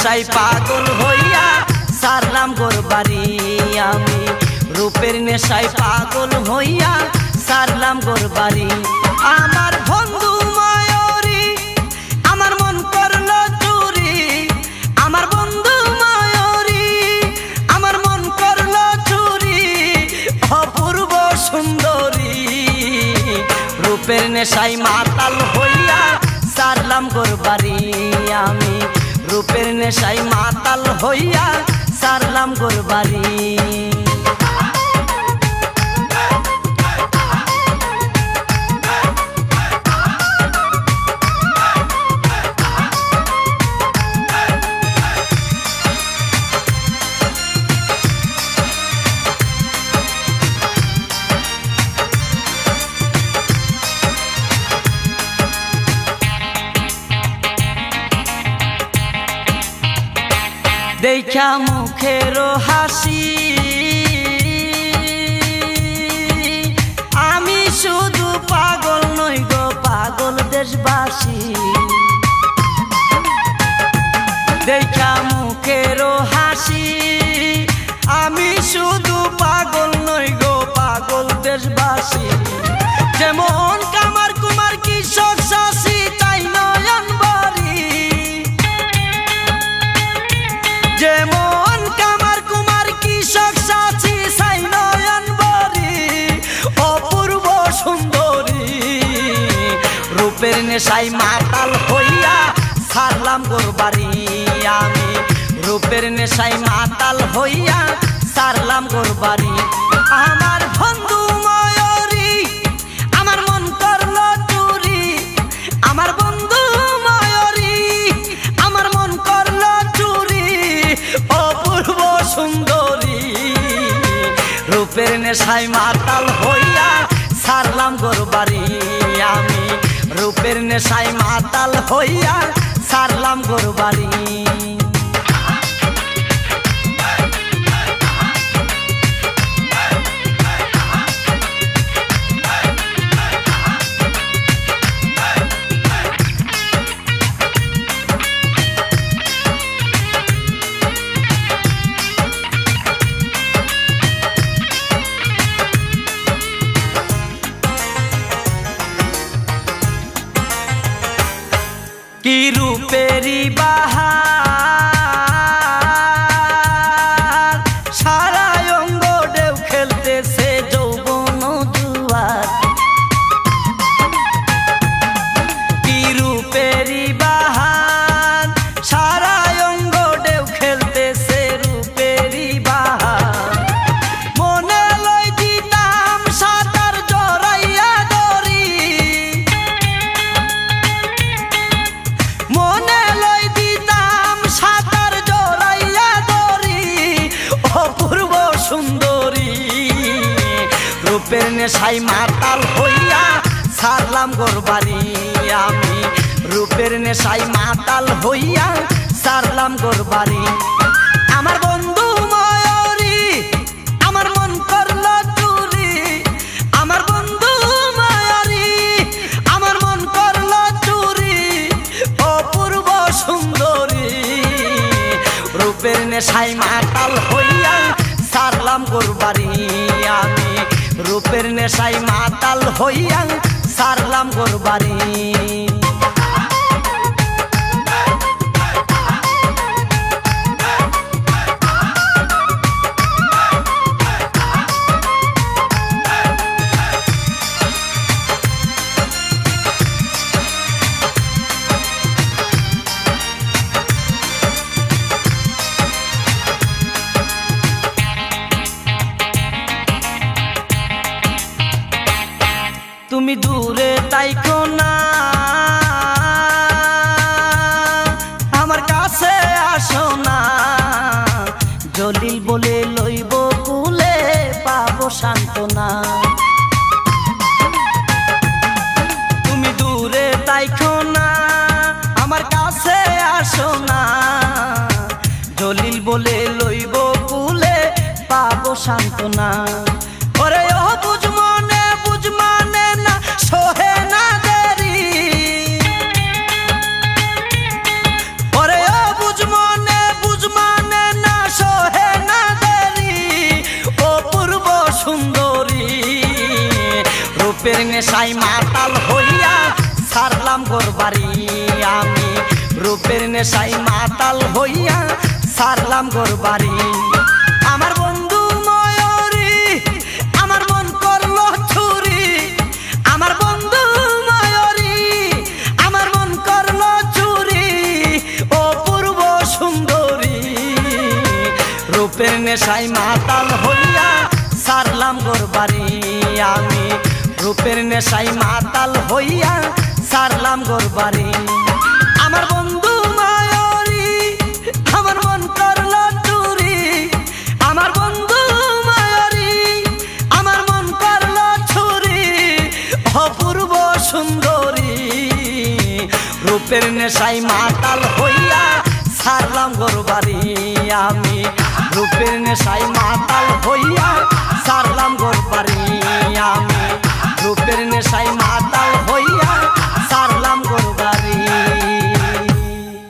নেশায় পাগল হইয়া সারলাম গোর বাড়ি আমি রূপের নেশায় পাগল হইয়া সারলাম গোর বাড়ি আমার বন্ধু মায়রি আমার মন করলো চুরি আমার বন্ধু মায়রি আমার মন করলো চুরি অপূর্ব সুন্দরী রূপের নেশায় মাতাল হইয়া সারলাম গোর বাড়ি আমি রূপের নেশায় মাতাল হইয়া সারলাম গোর বাড়ি দেখা মুখের হাসি আমি শুধু পাগল নই গো পাগল দেশবাসী দেখা মুখের হাসি আমি শুধু পাগল নই গো পাগল দেশবাসী যেমন কামার কুমার কৃষক শাসী তাই নয়ন বাড়ি যেমন কামার কুমার কৃষক সাথী সাই নয়ন বাড়ি অপূর্ব সুন্দরী রূপের নেশায় মাতাল হইয়া সারলাম গোর বাড়ি আমি রূপের নেশায় মাতাল হইয়া সারলাম গোর বাড়ি আমার বন্ধু মায়রি আমার মন করলো চুরি আমার বন্ধু মায়রি আমার মন করলো চুরি অপূর্ব সুন্দরী রূপের নেশায় মাতাল হইয়া সারলাম গোর বাড়ি আমি রূপের নেশায় মাতাল হইয়া সারলাম গোর বাড়ি কি রূপেরি বাহার সারা অঙ্গ ঢেউ খেলতেছে যৌবন জুয়ার কি রূপেরি বাহার সারা অঙ্গ ঢেউ খেলতেছে রূপেরি বাহার মনে লই দিতাম সাঁতার জড়াইয়া দড়ি মনে লই দিতাম সাঁতার জড়াইয়া দড়ি অপূর্ব সুন্দরী রূপের নেশায় মাতাল হইয়া সারলাম গোর বাড়ি আমি রূপের নেশায় মাতাল হইয়া সারলাম গোর বাড়ি আমার বন্ধু মায়রি আমার মন করলো চুরি আমার বন্ধু মায়রি আমার মন করলো চুরি অপূর্ব সুন্দরী রূপের নেশায় মাতাল হইয়া সারলাম গোর বাড়ি আমি রূপের নেশায় মাতাল হইয়া সারলাম গোর বাড়ি তুমি দূরে তাইকো না আমার কাছে আসো না জলিল বলে লইব কুলে পাবো সান্ত্বনা তুমি দূরে তাইকো না আমার কাছে আসো না জলিল বলে লইব কুলে পাবো সান্ত্বনা ওরে ও বুঝ মানে না সোহে না দেরি ওরে ও বুঝ মনে রূপের নেশায় মাতাল হইয়া সারলাম গোর বাড়ি আমি রূপের নেশায় মাতাল হইয়া সারলাম গোর বাড়ি আমার বন্ধু ময়ূরী আমার মন করলো চুরি আমার বন্ধু ময়ূরী আমার মন করলো চুরি অপূর্ব সুন্দরী রূপের নেশায় মাতাল হইয়া সারলাম গোর বাড়ি আমি রূপের নেশায় মাতাল হইয়া সারলাম গোর বাড়ি আমার বন্ধু ময়ূরী আমার মন করলো চুরি আমার বন্ধু ময়ূরী আমার মন করলো চুরি অপূর্ব সুন্দরী রূপের নেশায় মাতাল হইয়া সারলাম গোর বাড়ি আমি রূপের নেশায় মাতাল হইয়া সারলাম গোর বাড়ি আমি রূপের নেশায় মাতাল হইয়া